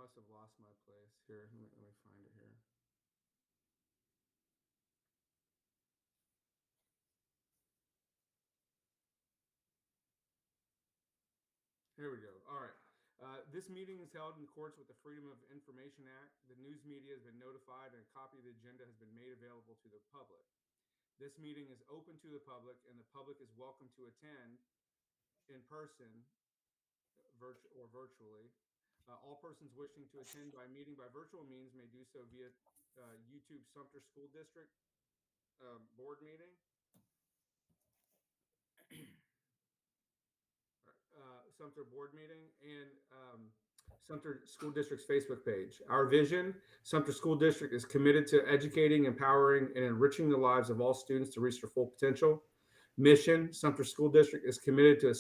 must have lost my place here. Let me find it here. Here we go. All right. This meeting is held in accordance with the Freedom of Information Act. The news media has been notified, and a copy of the agenda has been made available to the public. This meeting is open to the public, and the public is welcome to attend in person, or virtually. All persons wishing to attend by meeting by virtual means may do so via YouTube Sumter School District board meeting. Sumter board meeting and Sumter School District's Facebook page. Our vision: Sumter School District is committed to educating, empowering, and enriching the lives of all students to reach their full potential. Mission: Sumter School District is committed to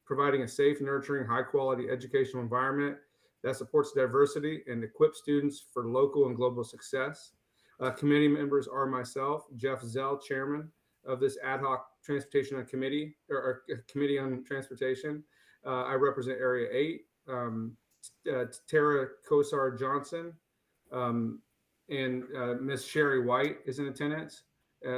providing a safe, nurturing, high-quality educational environment that supports diversity and equips students for local and global success. Committee members are myself, Jeff Zell, chairman of this ad hoc transportation committee, or committee on transportation. I represent Area 8. Tara Kosar Johnson and Miss Sherry White is in attendance.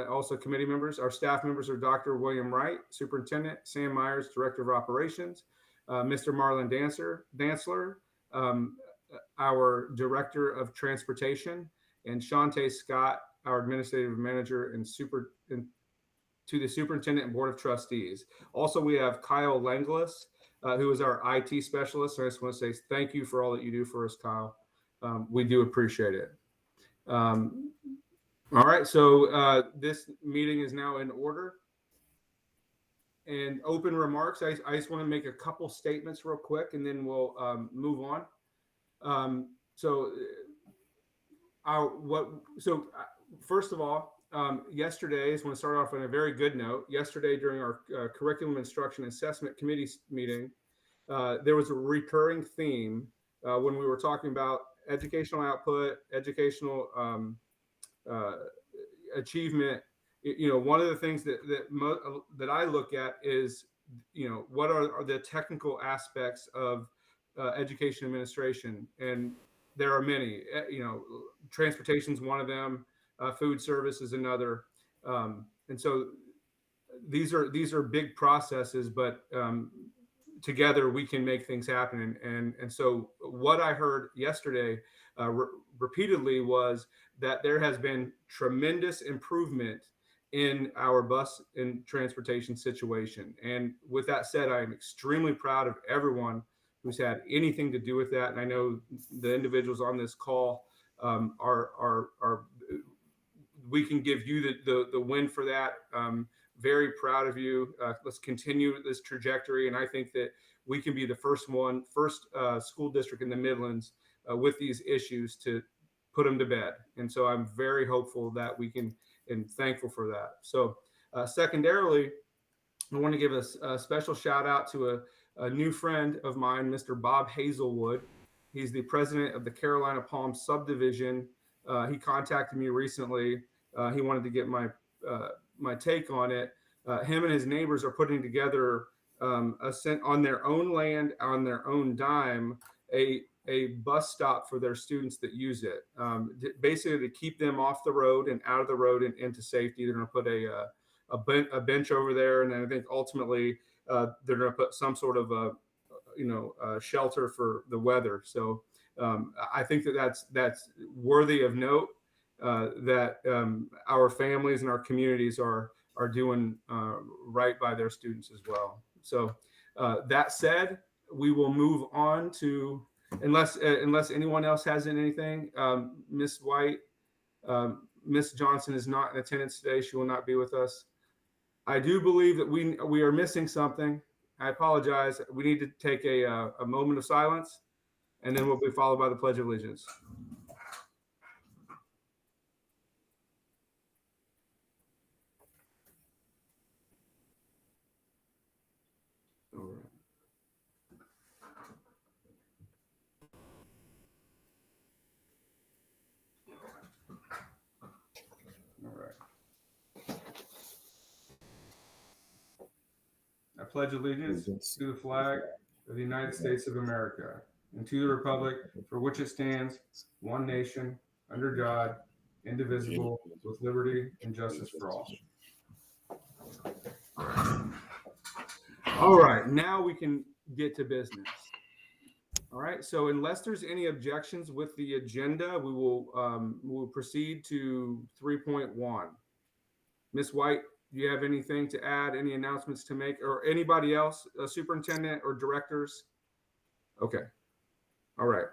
Also committee members. Our staff members are Dr. William Wright, superintendent, Sam Myers, director of operations, Mr. Marlon Dantzler, our director of transportation, and Shantae Scott, our administrative manager and to the superintendent and board of trustees. Also, we have Kyle Langlis, who is our IT specialist. So I just want to say thank you for all that you do for us, Kyle. We do appreciate it. All right, so this meeting is now in order. And open remarks, I just want to make a couple statements real quick, and then we'll move on. First of all, yesterday, I just want to start off on a very good note. Yesterday, during our curriculum instruction assessment committee meeting, there was a recurring theme when we were talking about educational output, educational achievement. One of the things that I look at is, what are the technical aspects of education administration, and there are many. Transportation is one of them. Food service is another, and so these are big processes, but together we can make things happen. And so what I heard yesterday repeatedly was that there has been tremendous improvement in our bus and transportation situation. And with that said, I am extremely proud of everyone who's had anything to do with that. And I know the individuals on this call are we can give you the win for that. Very proud of you. Let's continue this trajectory. And I think that we can be the first school district in the Midlands with these issues to put them to bed. And so I'm very hopeful that we can, and thankful for that. So secondarily, I want to give a special shout out to a new friend of mine, Mr. Bob Hazelwood. He's the president of the Carolina Palms subdivision. He contacted me recently. He wanted to get my take on it. Him and his neighbors are putting together on their own land, on their own dime, a bus stop for their students that use it. Basically, to keep them off the road and out of the road and into safety. They're going to put a bench over there, and then I think ultimately they're going to put some sort of a shelter for the weather. So I think that's worthy of note. That our families and our communities are doing right by their students as well. So that said, we will move on to, unless anyone else has anything. Miss White, Miss Johnson is not in attendance today. She will not be with us. I do believe that we are missing something. I apologize. We need to take a moment of silence, and then we'll be followed by the Pledge of Allegiance. All right. All right. I pledge allegiance to the flag of the United States of America and to the republic for which it stands, one nation, under God, indivisible, with liberty and justice for all. All right, now we can get to business. All right, so unless there's any objections with the agenda, we will proceed to 3.1. Ms. White, do you have anything to add, any announcements to make, or anybody else, superintendent or directors? Okay. All right.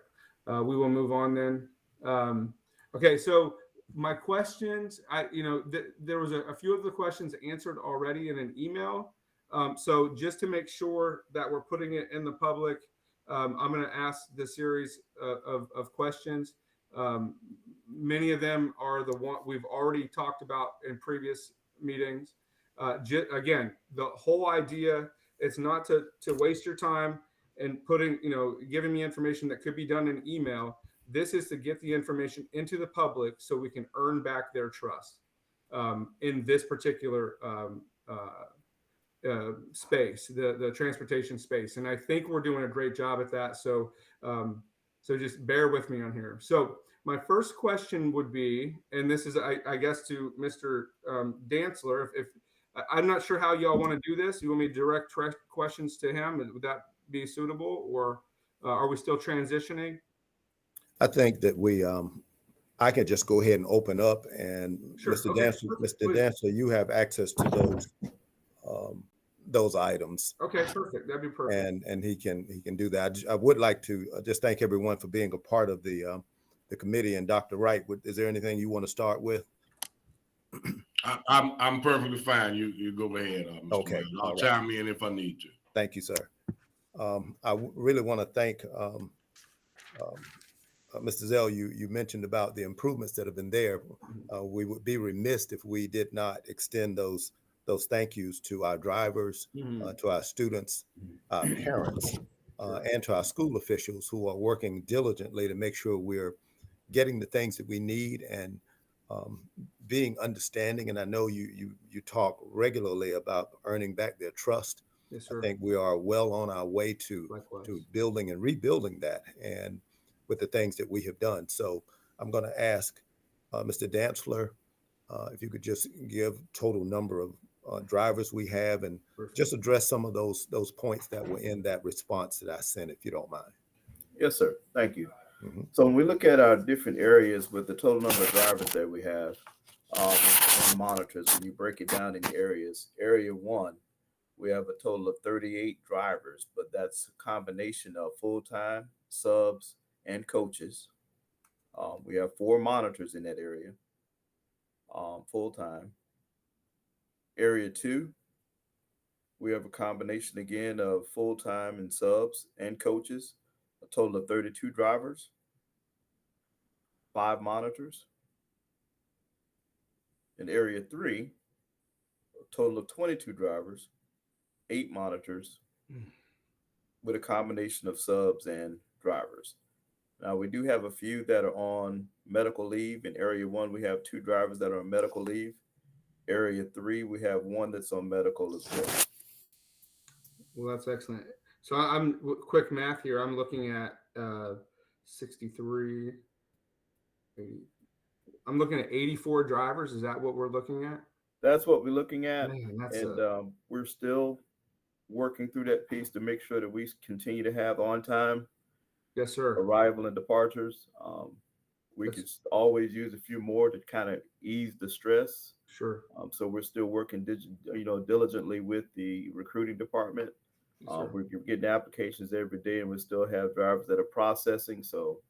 We will move on then. Okay, so my questions, there was a few of the questions answered already in an email. So just to make sure that we're putting it in the public, I'm going to ask the series of questions. Um, Many of them are the one we've already talked about in previous meetings. Again, the whole idea, it's not to waste your time and giving me information that could be done in email. This is to get the information into the public so we can earn back their trust in this particular space, the transportation space. And I think we're doing a great job at that. So just bear with me on here. So my first question would be, and this is, I guess, to Mr. Dantzler, if I'm not sure how y'all want to do this. You want me to direct questions to him? Would that be suitable, or are we still transitioning? I think that I can just go ahead and open up, and Sure. Okay. Mr. Please. Dancer, you have access to those items. Okay. Perfect. That'd be perfect. And he can do that. I would like to just thank everyone for being a part of the committee. And Dr. Wright, is there anything you want to start with? I'm perfectly fine. You go ahead, Mr. Okay. Mayor. I'll chime in if I need to. Thank you, sir. I really want to thank Mr. Zell. You mentioned about the improvements that have been there. We would be remiss if we did not extend those thank yous to our drivers, to our students, our parents, and to our school officials who are working diligently to make sure we're getting the things that we need and being understanding. And I know you talk regularly about earning back their trust. Yes, sir. I think we are well on our way to building and rebuilding that, and with the things that we have done. So I'm going to ask Mr. Dantzler if you could just give total number of drivers we have, and just address some of those points that were in that response that I sent, if you don't mind. Yes, sir. Thank you. So when we look at our different areas with the total number of drivers that we have and monitors, and you break it down in areas, area 1, we have a total of 38 drivers, but that's a combination of full-time, subs, and coaches. We have 4 monitors in that area, full-time. Area 2, we have a combination again of full-time and subs and coaches, a total of 32 drivers, 5 monitors. In area 3, a total of 22 drivers, 8 monitors, with a combination of subs and drivers. Now, we do have a few that are on medical leave. In area 1, we have 2 drivers that are on medical leave. Area 3, we have 1 that's on medical as well. Well, that's excellent. So I'm quick math here. I'm looking at 63. 80. I'm looking at 84 drivers. Is that what we're looking at? That's what we're looking at. Man, and we're still working through that piece to make sure that we continue to have on time. Yes, sir. Arrival and departures. We could always use a few more to kind of ease the stress. Sure. So we're still working diligently with the recruiting department. Yes, we're getting applications every day, and we still have drivers that are processing. So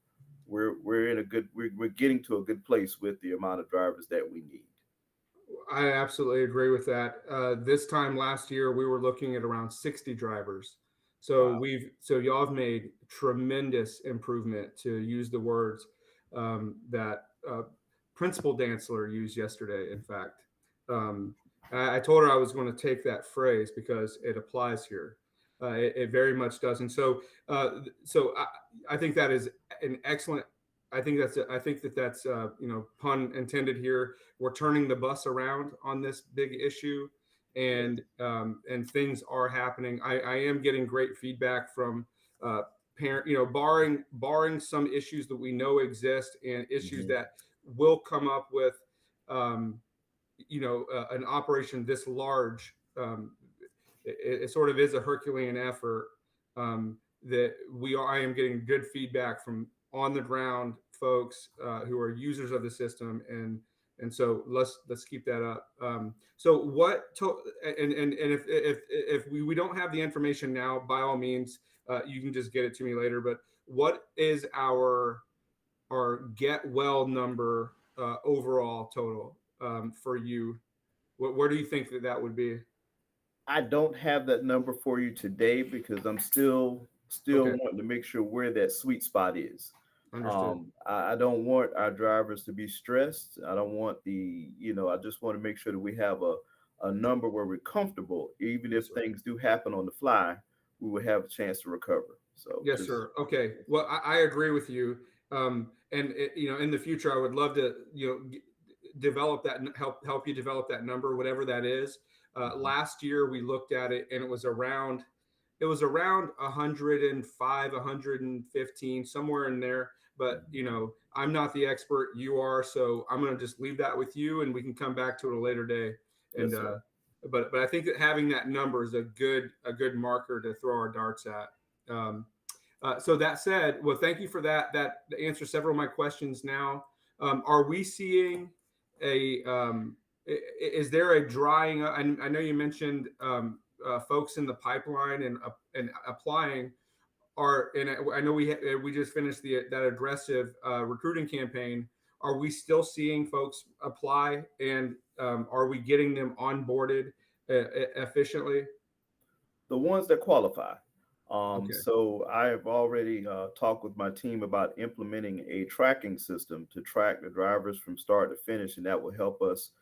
we're in a good we're getting to a good place with the amount of drivers that we need. I absolutely agree with that. This time last year, we were looking at around 60 drivers. So Wow. y'all have made tremendous improvement, to use the words that Principal Dantzler used yesterday. In fact, I told her I was going to take that phrase because it applies here. It very much does. And so I think that is an excellent. I think that's pun intended here. We're turning the bus around on this big issue, and things are happening. I am getting great feedback from parent, barring some issues that we know exist and issues Mhm. that will come up with, um, an operation this large. It sort of is a Herculean effort. That I am getting good feedback from on the ground folks who are users of the system, and so let's keep that up. So and if we don't have the information now, by all means, you can just get it to me later. But what is our get well number overall total for you? Where do you think that would be? I don't have that number for you today because I'm still Okay, wanting to make sure where that sweet spot is. understood. I don't want our drivers to be stressed. I don't want I just want to make sure that we have a number where we're comfortable, even if Yes, sir. things do happen on the fly, we will have a chance to recover. So Yes, just sir. Okay. Well, I agree with you. And in the future, I would love to, develop that, help you develop that number, whatever that is. Mhm. Last year we looked at it, and it was around 105, 115, somewhere in there. But I'm not the expert. You are, so I'm going to just leave that with you, and we can come back to it a later day. And Yes, sir. but I think that having that number is a good marker to throw our darts at. So that said, well, thank you for that. That answers several of my questions now. Are we seeing is there a drying up? I know you mentioned folks in the pipeline and applying. And I know we just finished that aggressive recruiting campaign. Are we still seeing folks apply, and are we getting them onboarded efficiently? The ones that qualify. Okay, So I have already talked with my team about implementing a tracking system to track the drivers from start to finish, and that will help us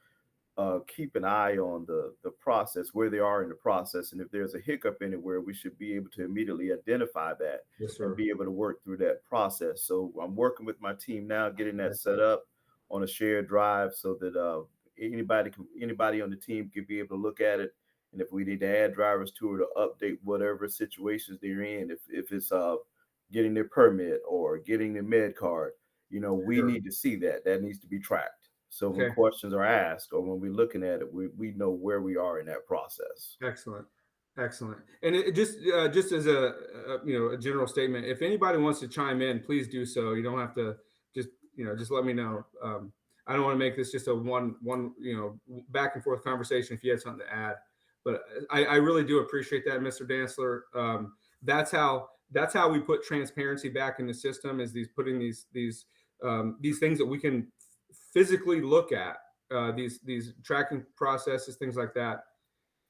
keep an eye on the process, where they are in the process, and if there's a hiccup anywhere, we should be able to immediately identify that yes, and sir. be able to work through that process. So I'm working with my team now, getting that set Excellent. up on a shared drive so that anybody on the team can be able to look at it. And if we need to add drivers to it or update whatever situations they're in, if it's getting their permit or getting their med card, we Sure. need to see that. That needs to be tracked. So when Okay. questions are asked or when we're looking at it, we know where we are in that process. Excellent, excellent. And just as a general statement, if anybody wants to chime in, please do so. You don't have to just let me know. I don't want to make this just a one back and forth conversation. If you had something to add, but I really do appreciate that, Mr. Dantzler. That's how we put transparency back in the system, is putting these things that we can physically look at, these tracking processes, things like that.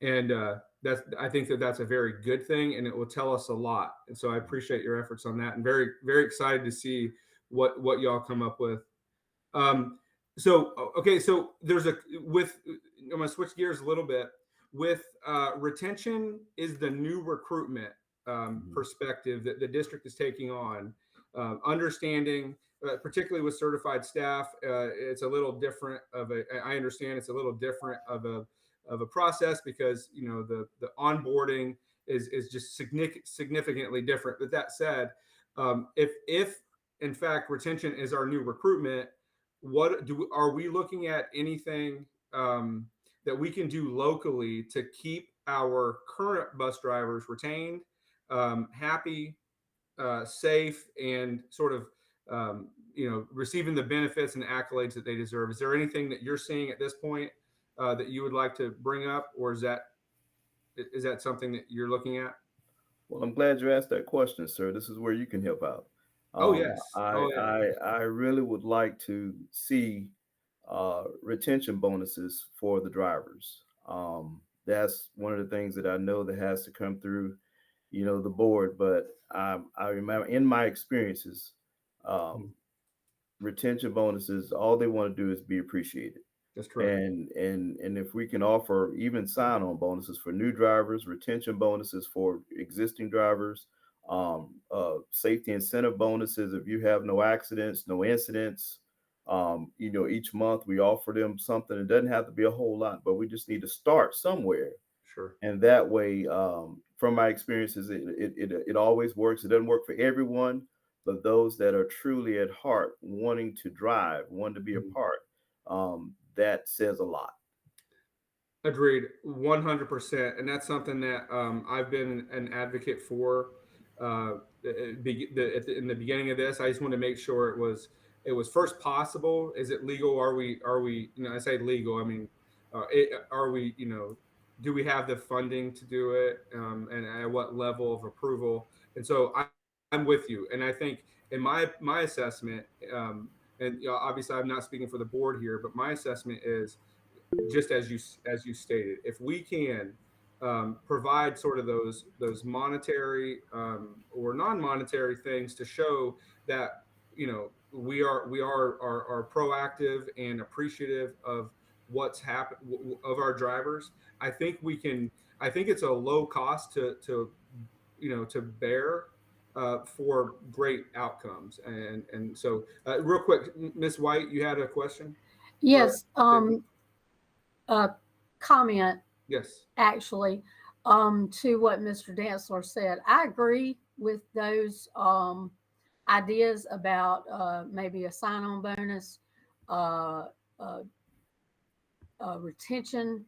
And I think that's a very good thing, and it will tell us a lot. And so I appreciate your efforts on that, and very very excited to see what y'all come up with. um, okay, so there's a with I'm gonna switch gears a little bit. With retention is the new recruitment Mhm. perspective that the district is taking on. Understanding, particularly with certified staff, it's a little different of a. I understand it's a little different of a process, because the onboarding is just significantly different. But that said, if in fact retention is our new recruitment, are we looking at anything that we can do locally to keep our current bus drivers retained, happy, safe, and sort of receiving the benefits and accolades that they deserve? Is there anything that you're seeing at this point that you would like to bring up, or is that something that you're looking at? Well, I'm glad you asked that question, sir. This is where you can help out. Oh Um, yes. I, Oh yeah. I I really would like to see retention bonuses for the drivers. That's one of the things that I know that has to come through, the board. But I remember in my experiences, um, Mhm. retention bonuses, all they want to do is be appreciated. That's correct. And if we can offer even sign-on bonuses for new drivers, retention bonuses for existing drivers, safety incentive bonuses if you have no accidents, no incidents. Each month we offer them something. It doesn't have to be a whole lot, but we just need to start somewhere. Sure. And that way, from my experiences, it always works. It doesn't work for everyone, but those that are truly at heart wanting to drive, wanting to be a part, that says a lot. Agreed, 100%, and that's something that I've been an advocate for. In the beginning of this, I just wanted to make sure it was first possible. Is it legal? Are we? I say legal. I mean, are we? Do we have the funding to do it? And at what level of approval? And so I'm with you, and I think in my assessment, and obviously I'm not speaking for the board here, but my assessment is just as you stated, if we can provide sort of those monetary or non-monetary things to show that we are proactive and appreciative of what's happened of our drivers. I think we can. I think it's a low cost to bear for great outcomes. And so, real quick, Miss White, you had a question? Yes, a comment Yes. actually to what Mr. Dantzler said. I agree with those ideas about maybe a sign-on bonus, uh, uh, retention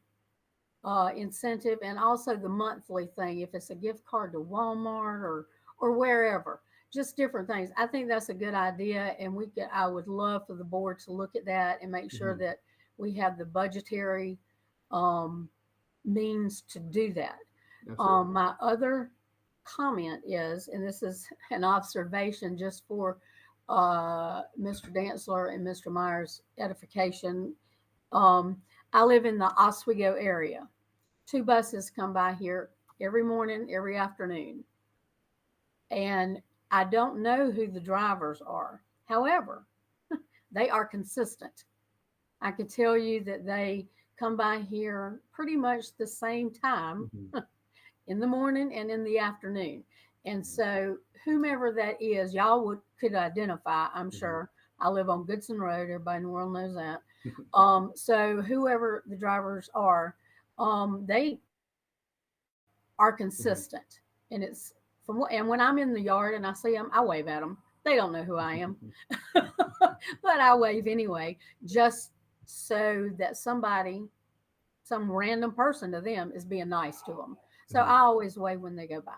incentive, and also the monthly thing. If it's a gift card to Walmart or wherever, just different things. I think that's a good idea, and I would love for the board to look at that and make sure that we have the budgetary means to do that. My other comment is, and this is an observation just for Mr. Dantzler and Mr. Myers' edification. I live in the Oswego area. 2 buses come by here every morning, every afternoon. And I don't know who the drivers are. However, they are consistent. I could tell you that they come by here pretty much the same time in the morning and in the afternoon. And so whomever that is, y'all could identify, I'm sure. I live on Goodson Road. Everybody in the world knows that. So whoever the drivers are, they are consistent. And it's and when I'm in the yard and I see them, I wave at them. They don't know who I am, but I wave anyway, just so that some random person to them is being nice to them. So I always wave when they go by.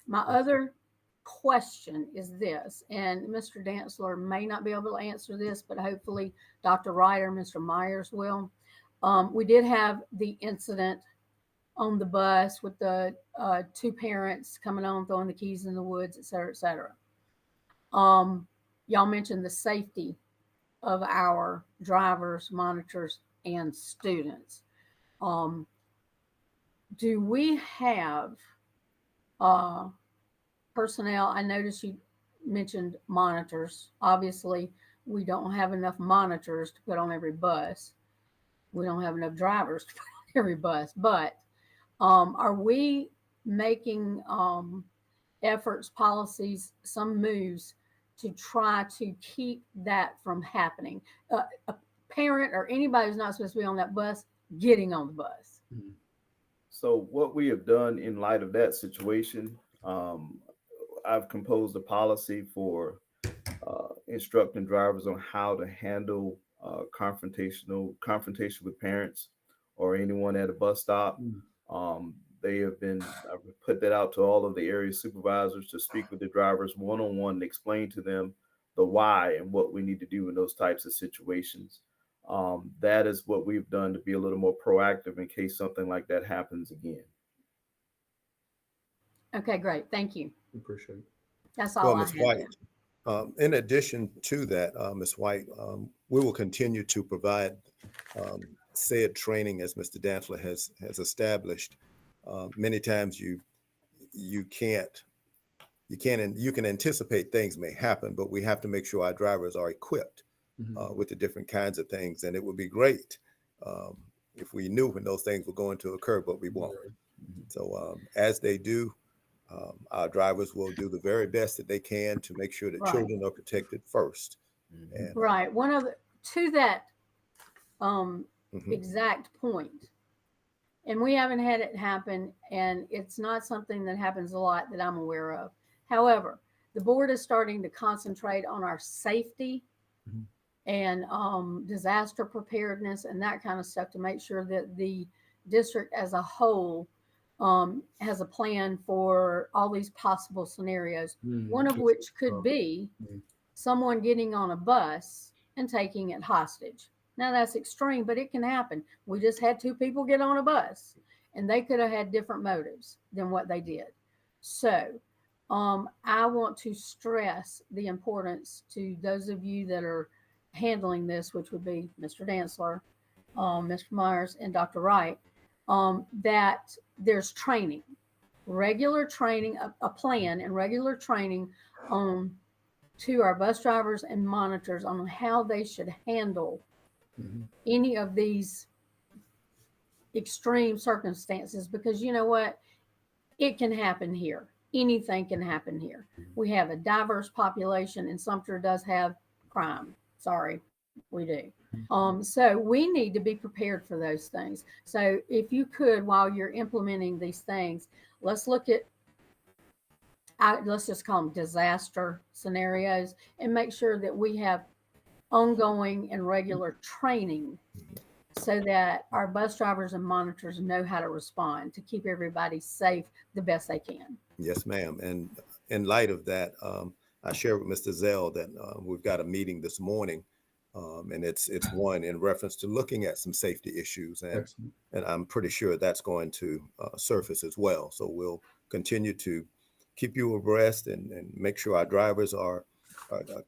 My other question is this, and Mr. Dantzler may not be able to answer this, but hopefully Dr. Wright or Mr. Myers will. We did have the incident on the bus with the 2 parents coming on, throwing the keys in the woods, et cetera, et cetera. Y'all mentioned the safety of our drivers, monitors, and students. Do we have personnel? I noticed you mentioned monitors. Obviously, we don't have enough monitors to put on every bus. We don't have enough drivers to put on every bus. But are we making efforts, policies, some moves to try to keep that from happening? A parent or anybody who's not supposed to be on that bus getting on the bus. So what we have done in light of that situation, I've composed a policy for instructing drivers on how to handle confrontation with parents or anyone at a bus stop. I've put that out to all of the area supervisors to speak with the drivers one-on-one and explain to them the why and what we need to do in those types of situations. That is what we've done to be a little more proactive in case something like that happens again. Okay, great. Thank you. Appreciate it. That's all I Ms. have. White, in addition to that, Ms. White, we will continue to provide said training as Mr. Dantzler has established. Many times you can anticipate things may happen, but we have to make sure our drivers are equipped with the different kinds of things. And it would be great if we knew when those things were going to occur, but we won't. So as they do, our drivers will do the very best that they can to make sure that children are protected first. And, right. To that exact point, And we haven't had it happen, and it's not something that happens a lot that I'm aware of. However, the board is starting to concentrate on our safety and disaster preparedness and that kind of stuff to make sure that the district as a whole has a plan for all these possible scenarios, one of which could be someone getting on a bus and taking it hostage. Now that's extreme, but it can happen. We just had 2 people get on a bus and they could have had different motives than what they did. So I want to stress the importance to those of you that are handling this, which would be Mr. Dantzler, Mr. Myers, and Dr. Wright, that there's training, regular training, a plan and regular training to our bus drivers and monitors on how they should handle any of these extreme circumstances, because you know what? It can happen here. Anything can happen here. We have a diverse population, and Sumter does have crime. Sorry, we do. So we need to be prepared for those things. So if you could, while you're implementing these things, let's look at, let's just call them disaster scenarios, and make sure that we have ongoing and regular training so that our bus drivers and monitors know how to respond to keep everybody safe the best they can. Yes, ma'am. And in light of that, I shared with Mr. Zell that we've got a meeting this morning, and it's one in reference to looking at some safety issues, and I'm pretty sure that's going to surface as well. So we'll continue to keep you abreast and make sure our drivers are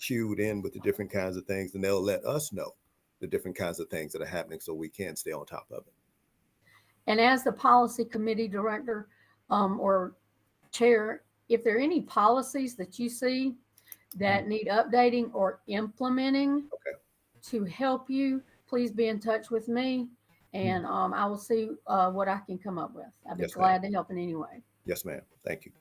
cued in with the different kinds of things, and they'll let us know the different kinds of things that are happening so we can stay on top of it. And as the policy committee director or chair, if there are any policies that you see that need updating or implementing to help you, please be in touch with me, and I will see what I can come up with. I'd be glad to help in any way. Yes, ma'am. Thank you.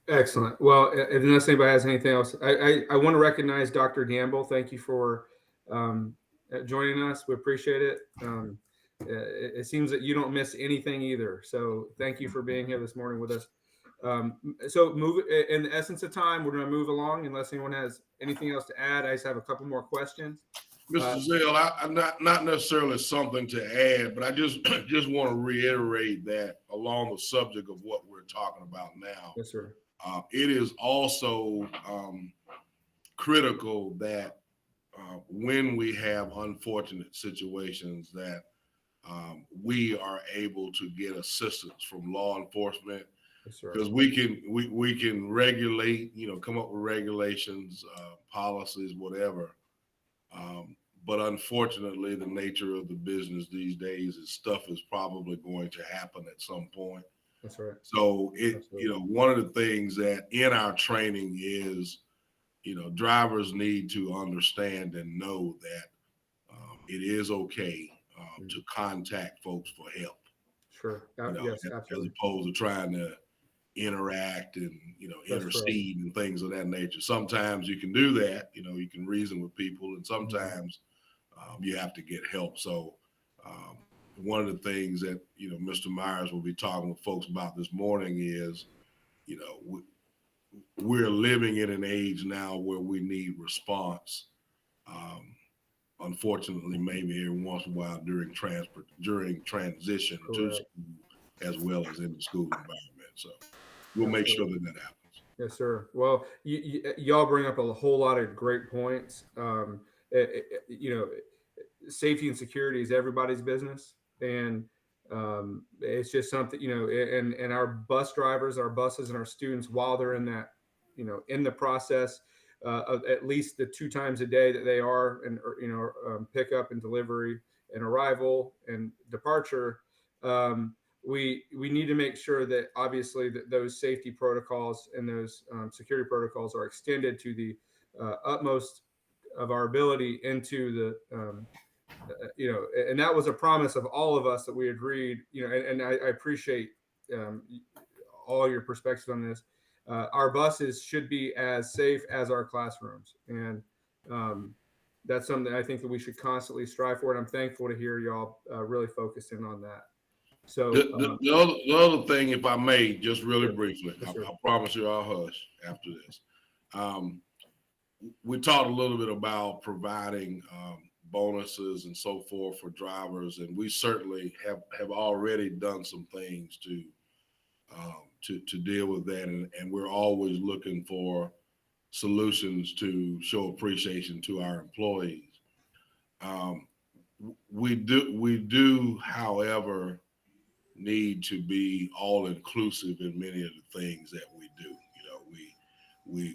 Excellent. Well, unless anybody has anything else, I want to recognize Dr. Gamble. Thank you for joining us. We appreciate it. It seems that you don't miss anything either. So thank you for being here this morning with us. So move in the essence of time, we're going to move along unless anyone has anything else to add. I just have a couple more questions. Mr. Zell, I'm not necessarily something to add, but I just want to reiterate that along the subject of what we're talking about now. Yes, sir. It is also critical that when we have unfortunate situations that we are able to get assistance from law enforcement, because we can regulate, come up with regulations, policies, whatever. But unfortunately, the nature of the business these days is stuff is probably going to happen at some point. That's right. So one of the things that in our training is, drivers need to understand and know that it is okay to contact folks for help. Sure. Yes, absolutely. As opposed to trying to interact and, intercede and things of that nature. Sometimes you can do that, you can reason with people, and sometimes you have to get help. So one of the things that, Mr. Myers will be talking with folks about this morning is, we're living in an age now where we need response. Unfortunately, maybe every once in a while during transition to school, as well as in the school environment. So we'll make sure that happens. Yes, sir. Well, y'all bring up a whole lot of great points. Safety and security is everybody's business, and it's just something, and our bus drivers, our buses, and our students, while they're in that, in the process of at least the 2 times a day that they are, and pickup and delivery and arrival and departure, we need to make sure that obviously that those safety protocols and those security protocols are extended to the utmost of our ability into the and that was a promise of all of us that we agreed, and I appreciate all your perspectives on this. Our buses should be as safe as our classrooms, and that's something I think that we should constantly strive for, and I'm thankful to hear y'all really focus in on that. So The other thing, if I may, just really sure. briefly, Yes, I promise you I'll hush after this. We talked a little bit about providing bonuses and so forth for drivers, and we certainly have already done some things to deal with that, and we're always looking for solutions to show appreciation to our employees. We do, however, need to be all inclusive in many of the things that we do. You know,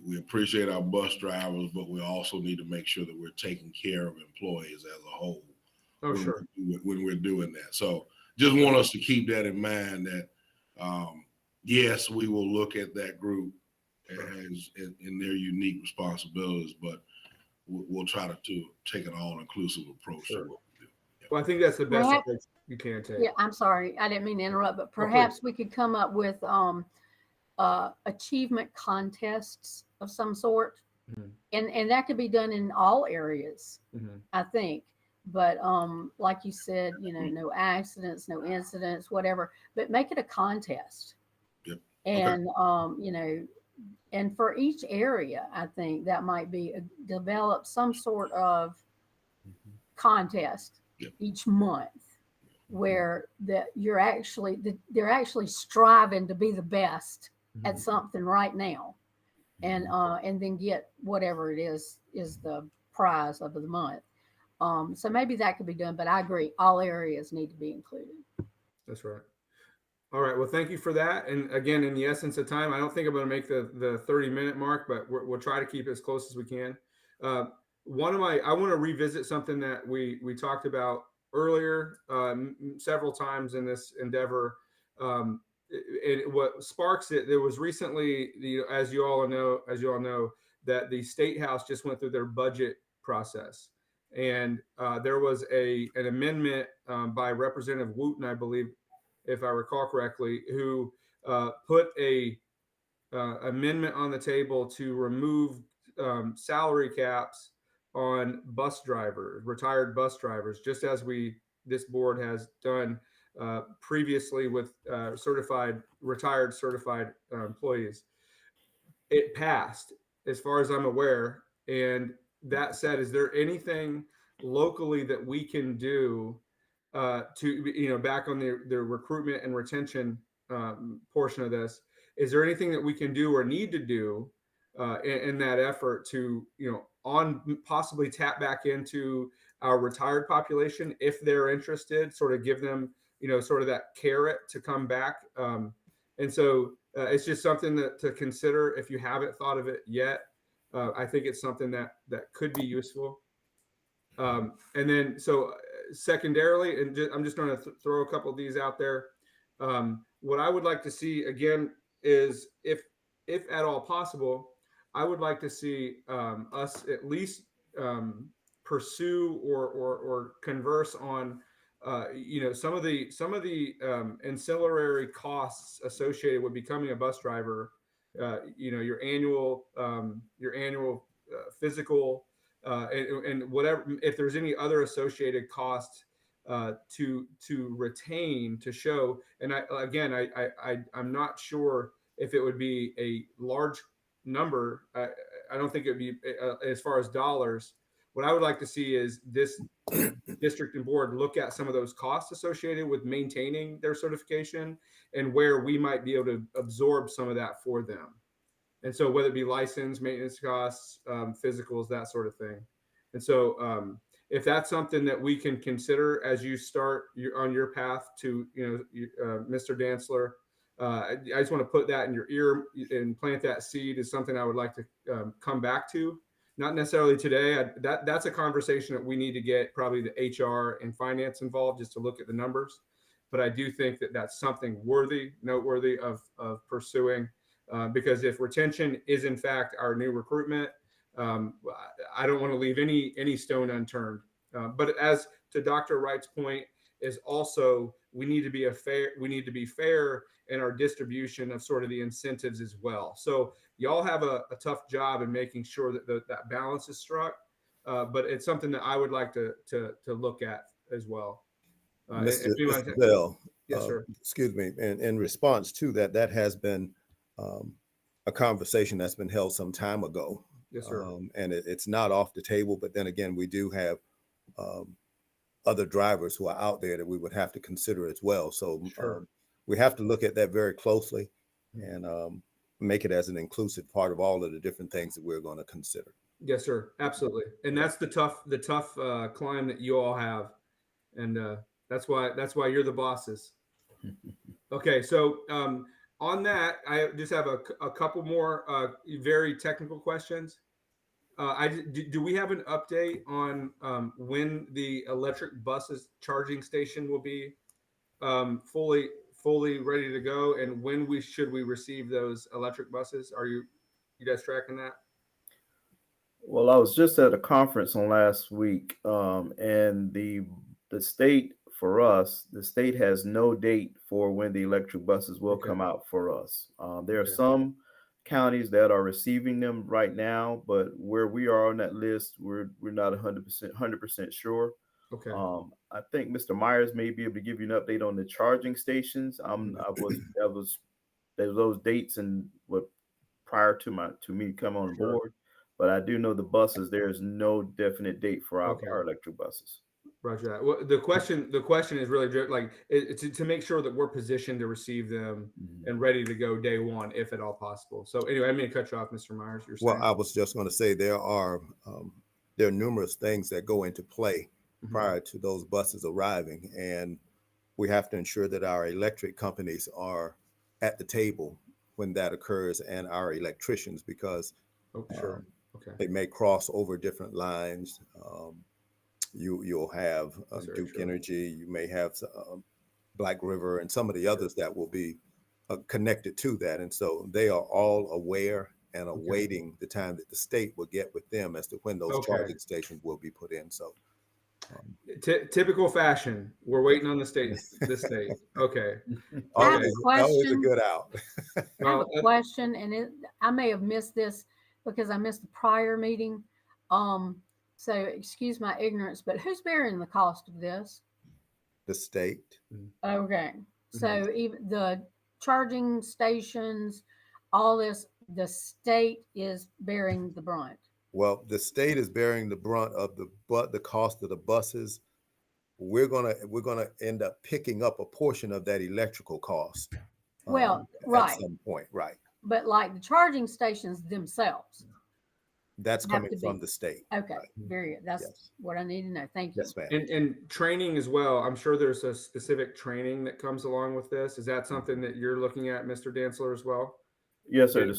we appreciate our bus drivers, but we also need to make sure that we're taking care of employees as a whole when we're doing that. So just want us to keep that in mind that yes, we will look at that group as in their unique responsibilities, but we'll try to take an all-inclusive approach to what we do. Yeah. Well, I think that's the best Perhaps, approach you can take. yeah, I'm sorry, I didn't mean to interrupt, but please. perhaps we could come up with achievement contests of some sort, Mhm. and that could be done in all areas, Mhm. I think. But like you said, no accidents, no incidents, whatever. But make it a contest, Yep. and and for each area, I think that might be develop some sort of contest Yep. each month where they're actually striving to be the best at something right now, and then get whatever it is the prize of the month. So maybe that could be done, but I agree, all areas need to be included. That's right. All right. Well, thank you for that. And again, in the essence of time, I don't think I'm going to make the 30-minute mark, but we'll try to keep it as close as we can. I want to revisit something that we talked about earlier several times in this endeavor. What sparks it? There was recently, as you all know, that the State House just went through their budget process, and there was an amendment by Representative Wooten, I believe, if I recall correctly, who put a amendment on the table to remove salary caps on retired bus drivers, just as this board has done previously with retired certified employees. It passed, as far as I'm aware. And that said, is there anything locally that we can do to back on the recruitment and retention portion of this? Is there anything that we can do or need to do in that effort to on possibly tap back into our retired population if they're interested, sort of give them sort of that carrot to come back? And so it's just something to consider if you haven't thought of it yet. I think it's something that could be useful. And then, so secondarily, and I'm just going to throw a couple of these out there. What I would like to see again is, if at all possible, I would like to see us at least pursue or converse on some of the ancillary costs associated with becoming a bus driver. Your annual physical, and whatever, if there's any other associated costs to retain, to show. And I'm not sure if it would be a large number. I don't think it would be as far as dollars. What I would like to see is this district and board look at some of those costs associated with maintaining their certification, and where we might be able to absorb some of that for them. And so whether it be license, maintenance costs, physicals, that sort of thing. And so if that's something that we can consider as you start on your path to, Mr. Dantzler, I just want to put that in your ear and plant that seed as something I would like to come back to. Not necessarily today. That's a conversation that we need to get probably the HR and finance involved, just to look at the numbers. But I do think that that's something noteworthy of pursuing. Because if retention is in fact our new recruitment, I don't want to leave any stone unturned. But as to Dr. Wright's point, is also we need to be fair in our distribution of sort of the incentives as well. So y'all have a tough job in making sure that that balance is struck. But it's something that I would like to look at as well. Mr. Bell, Yes, sir. Excuse me, in response to that, that has been um, a conversation that's been held some time ago. Yes, sir. And it's not off the table, but then again, we do have um, other drivers who are out there that we would have to consider as well. So Sure. we have to look at that very closely and make it as an inclusive part of all of the different things that we're going to consider. Yes, sir. Absolutely. And that's the tough climb that you all have, and that's why you're the bosses. Okay, so on that, I just have a couple more very technical questions. Do we have an update on when the electric buses charging station will be fully ready to go, and when we receive those electric buses? Are you guys tracking that? Well, I was just at a conference on last week, and the state for us, the state has no date for when the electric buses will Okay. come out for us. There are Okay. some counties that are receiving them right now, but where we are on that list, we're not 100% sure. Okay. I think Mr. Myers may be able to give you an update on the charging stations. There was those dates and what prior to me come on Sure. board. But I do know the buses. There's no definite date for Okay. our electric buses. Roger that. Well, the question is really like to make sure that we're positioned to receive them and ready to go day one, if at all possible. So anyway, I mean to cut you off, Mr. Myers. You're Well, saying. I was just going to say there are numerous things that go into play Mhm. prior to those buses arriving, and we have to ensure that our electric companies are at the table when that occurs, and our electricians, because Oh, sure. um, Okay. they may cross over different lines. You'll have That's very Duke true. Energy, you may have Black River, and some of the others that will be connected to that, and so they are all aware and Okay. awaiting the time that the state will get with them as to when those Okay. charging stations will be put in. So Typical fashion. We're waiting on the state. The state. Okay. I have Okay. a always a question. good out. I have Well, a question, and I may have missed this because I missed the prior meeting. So excuse my ignorance, but who's bearing the cost of this? The state. Okay, so even the charging stations, all this, the state is bearing the brunt. Well, the state is bearing the brunt of the cost of the buses. We're gonna end up picking up a portion of that electrical cost Well, at right, some point, right? but like the charging stations themselves That's have coming to from be the state. okay. Right. Very good. That's Yes. what I need to know. Thank you. Yes, ma'am. and training as well. I'm sure there's a specific training that comes along with this. Is that something that you're looking at, Mr. Dantzler, as well? Yes, sir. Yeah.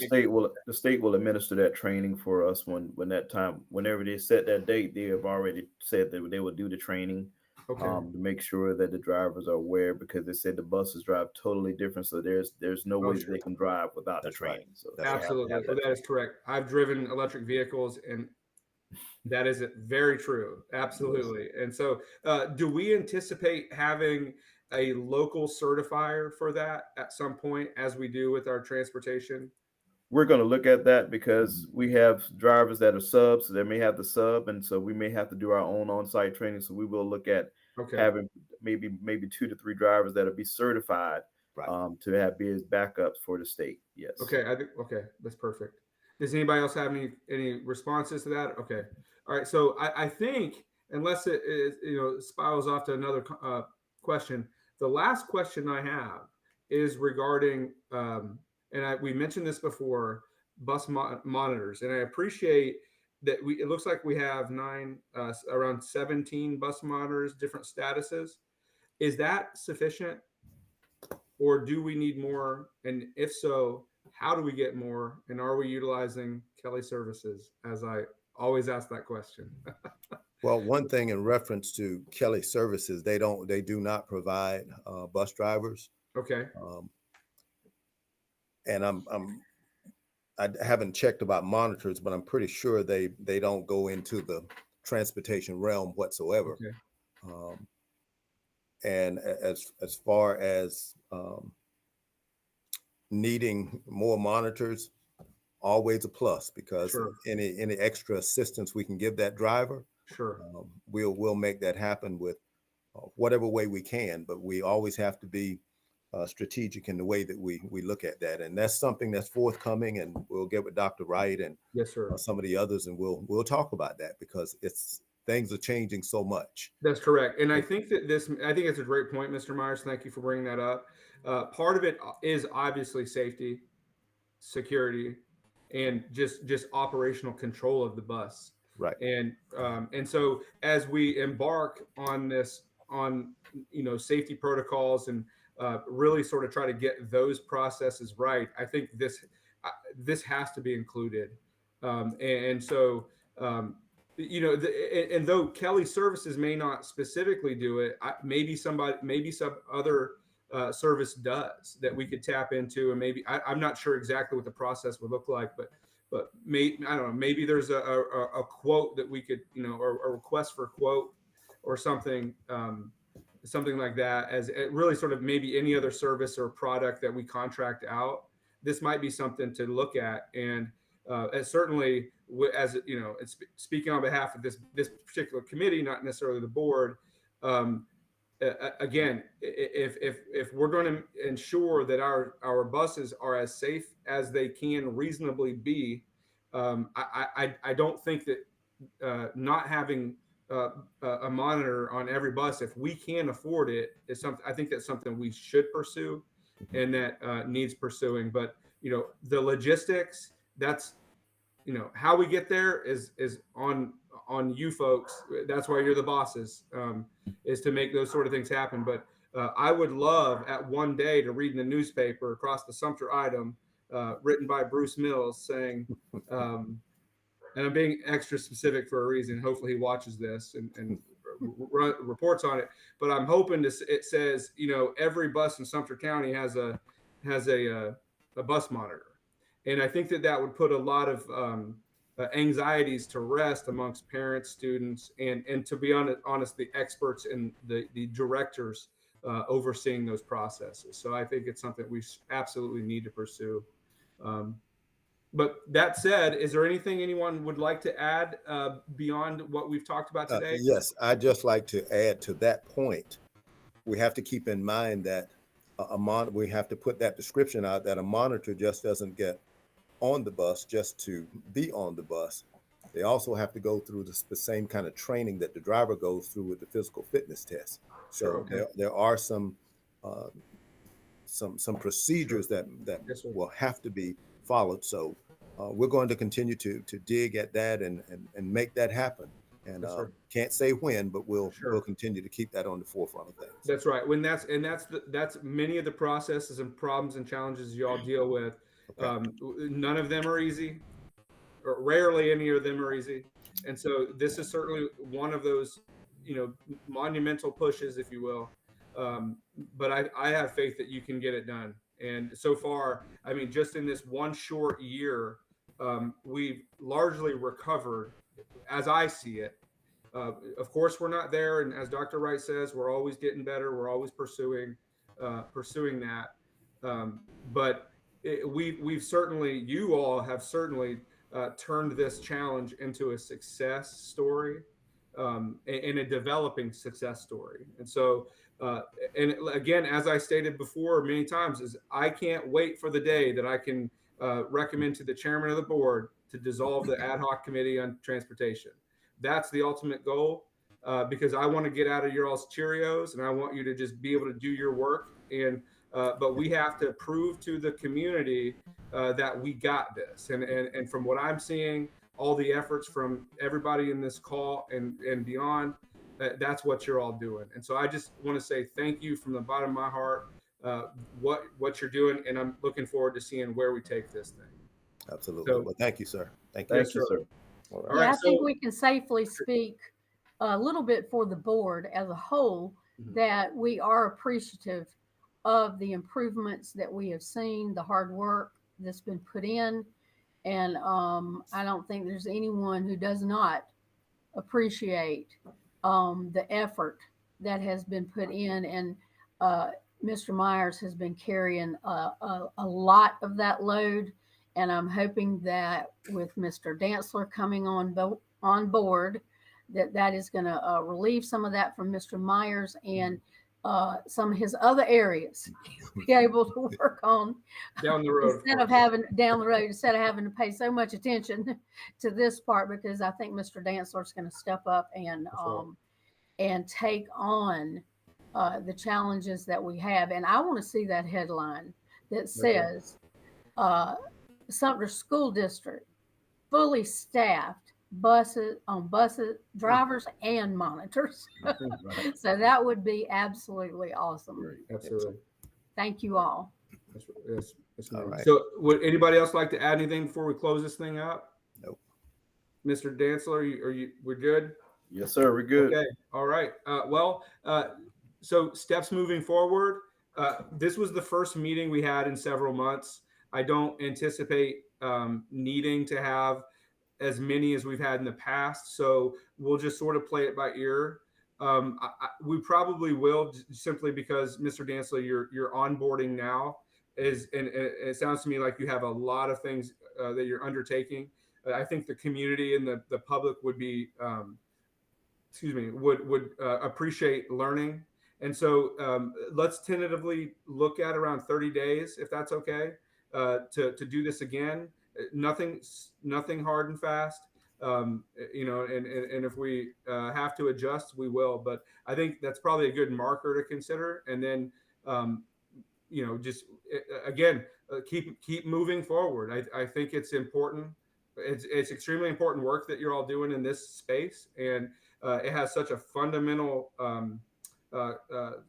The state will administer that training for us when that time, whenever they set that date, they have already said that they will do the training Okay. to make sure that the drivers are aware, because they said the buses drive totally different. So there's no way that sure. they can drive without the That's right. training. So That's they right. have to Absolutely. have Well, that that is training. correct. I've driven electric vehicles, and that is very true. Absolutely. And so, do we anticipate having a local certifier for that at some point, as we do with our transportation? We're going to look at that because we have drivers that are subs, so they may have the sub, and so we may have to do our own on-site training. So we will look at Okay. having maybe 2 to 3 drivers that'll be certified Right. to have be as backups for the state. Yes. Okay. I think okay, that's perfect. Does anybody else have any responses to that? Okay. All right. So I think, unless it is, spirals off to another question, the last question I have is regarding we mentioned this before, monitors, and I appreciate that it looks like we have around 17 bus monitors, different statuses. Is that sufficient, or do we need more? And if so, how do we get more? And are we utilizing Kelly services? As I always ask that question. Well, one thing in reference to Kelly Services, they do not provide bus drivers. Okay. And I haven't checked about monitors, but I'm pretty sure they don't go into the transportation realm whatsoever. Okay. And as far as needing more monitors, always a plus, because Sure. any extra assistance we can give that driver, Sure. we'll make that happen with whatever way we can, but we always have to be strategic in the way that we look at that. And that's something that's forthcoming, and we'll get with Dr. Wright and Yes, sir. some of the others, and we'll talk about that, because things are changing so much. That's correct. And I think it's a great point, Mr. Myers. Thank you for bringing that up. Part of it is obviously safety, security, and just operational control of the bus. Right. And so as we embark on this, on safety protocols, and really sort of try to get those processes right, I think this has to be included. And so and though Kelly Services may not specifically do it, maybe some other service does that we could tap into. And maybe I'm not sure exactly what the process would look like, but I don't know, maybe there's a quote that we could, or a request for a quote or something, something like that, as it really sort of maybe any other service or product that we contract out. This might be something to look at. And certainly, as speaking on behalf of this particular committee, not necessarily the board. Again, if we're going to ensure that our buses are as safe as they can reasonably be, I don't think that not having a monitor on every bus, if we can afford it, is something. I think that's something we should pursue, and that needs pursuing. But the logistics, that's how we get there is on you folks. That's why you're the bosses, is to make those sort of things happen. But I would love at one day to read in the newspaper across the Sumter item, written by Bruce Mills, saying, and I'm being extra specific for a reason. Hopefully he watches this and reports on it. But I'm hoping it says, every bus in Sumter County has a bus monitor. And I think that would put a lot of anxieties to rest amongst parents, students, and to be honest, the experts and the directors overseeing those processes. So I think it's something we absolutely need to pursue. But that said, is there anything anyone would like to add beyond what we've talked about today? Yes, I'd just like to add to that point. We have to keep in mind that we have to put that description out, that a monitor just doesn't get on the bus just to be on the bus. They also have to go through the same kind of training that the driver goes through with the physical fitness test. So Sure, okay. there are some procedures that Yes, sir. will have to be followed. So we're going to continue to dig at that and make that happen. And Yes, sir. can't say when, but we'll Sure. continue to keep that on the forefront of things. That's right. That's many of the processes and problems and challenges you all deal with. Okay. None of them are easy, or rarely any of them are easy. And so this is certainly one of those, monumental pushes, if you will. But I have faith that you can get it done. And so far, I mean, just in this one short year, we've largely recovered, as I see it. Of course, we're not there, and as Dr. Wright says, we're always getting better. We're always pursuing that. But we've certainly, you all have certainly turned this challenge into a success story, and a developing success story. And so, and again, as I stated before many times, is I can't wait for the day that I can recommend to the chairman of the board to dissolve the ad hoc committee on transportation. That's the ultimate goal, because I want to get out of your all's Cheerios, and I want you to just be able to do your work. And but we have to prove to the community that we got this. And from what I'm seeing, all the efforts from everybody in this call and beyond, that's what you're all doing. And so I just want to say thank you from the bottom of my heart, what you're doing, and I'm looking forward to seeing where we take this thing. Absolutely. So, well, thank you, sir. Thank you. Thank you, sir. All right. All right, I think so- we can safely speak a little bit for the board as a whole, Mhm. that we are appreciative of the improvements that we have seen, the hard work that's been put in. And I don't think there's anyone who does not appreciate the effort that has been put in. And Mr. Myers has been carrying a lot of that load. And I'm hoping that with Mr. Dantzler coming on board, that is going to relieve some of that from Mr. Myers and some of his other areas be able to work on Down the road, instead of having down the road, instead of having to pay so much attention to this part, because I think Mr. Dantzler is going to step up and take on the challenges that we have. And I want to see that headline that says Sumter School District fully staffed buses, drivers and monitors. So that would be absolutely awesome. Great. Absolutely. Thank you all. Yes, All right. So would anybody else like to add anything before we close this thing out? Nope. Mr. Dantzler, we're good? Yes, sir. We're good. Okay. All right. So steps moving forward. This was the first meeting we had in several months. I don't anticipate needing to have as many as we've had in the past. So we'll just sort of play it by ear. We probably will, simply because Mr. Dantzler, you're onboarding now, and it sounds to me like you have a lot of things that you're undertaking. I think the community and the public would be would appreciate learning. And so let's tentatively look at around 30 days, if that's okay, to do this again. Nothing hard and fast. And if we have to adjust, we will. But I think that's probably a good marker to consider. And then, just again, keep moving forward. I think it's important. It's extremely important work that you're all doing in this space, and it has such a fundamental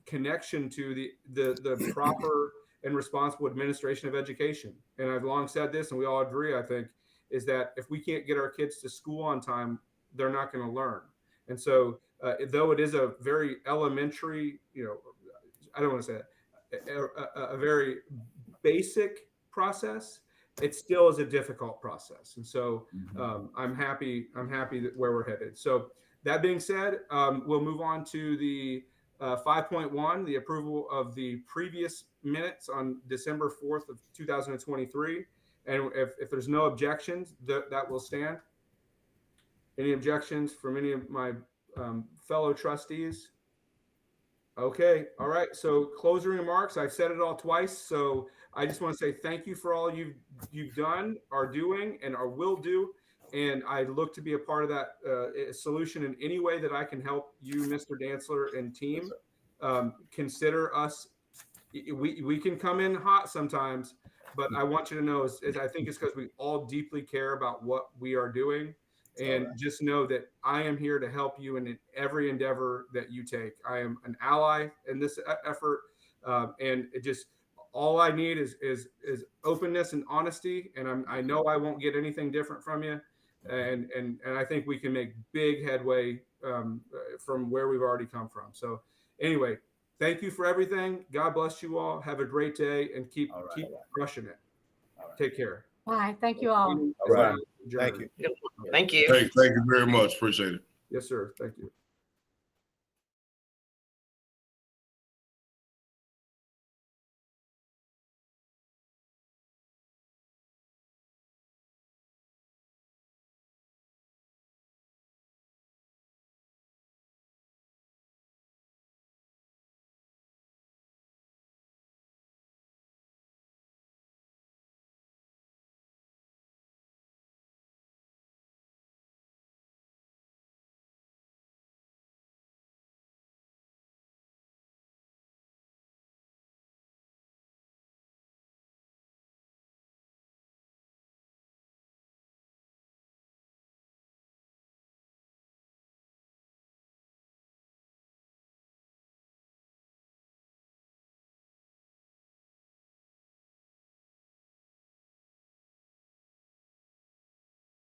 connection to the proper and responsible administration of education. And I've long said this, and we all agree, I think, is that if we can't get our kids to school on time, they're not going to learn. And so, though it is a very elementary, I don't want to say it, a very basic process, it still is a difficult process. And so I'm happy that where we're headed. So that being said, we'll move on to the 5.1, the approval of the previous minutes on December 4th of 2023. And if there's no objections, that will stand. Any objections from any of my fellow trustees? Okay. All right. So closing remarks. I've said it all twice. So I just want to say thank you for all you've done, are doing, and will do. And I look to be a part of that solution in any way that I can help you, Mr. Dantzler, and team. Consider us. We can come in hot sometimes, but I want you to know is I think it's because we all deeply care about what we are doing. And just know that I am here to help you in every endeavor that you take. I am an ally in this effort, and it just all I need is openness and honesty. And I know I won't get anything different from you, and I think we can make big headway from where we've already come from. So anyway, thank you for everything. God bless you all. Have a great day, and keep crushing it. Take care. Bye. Thank you all. All right. Thank you. Thank you. Hey, thank you very much. Appreciate it. Yes, sir. Thank you.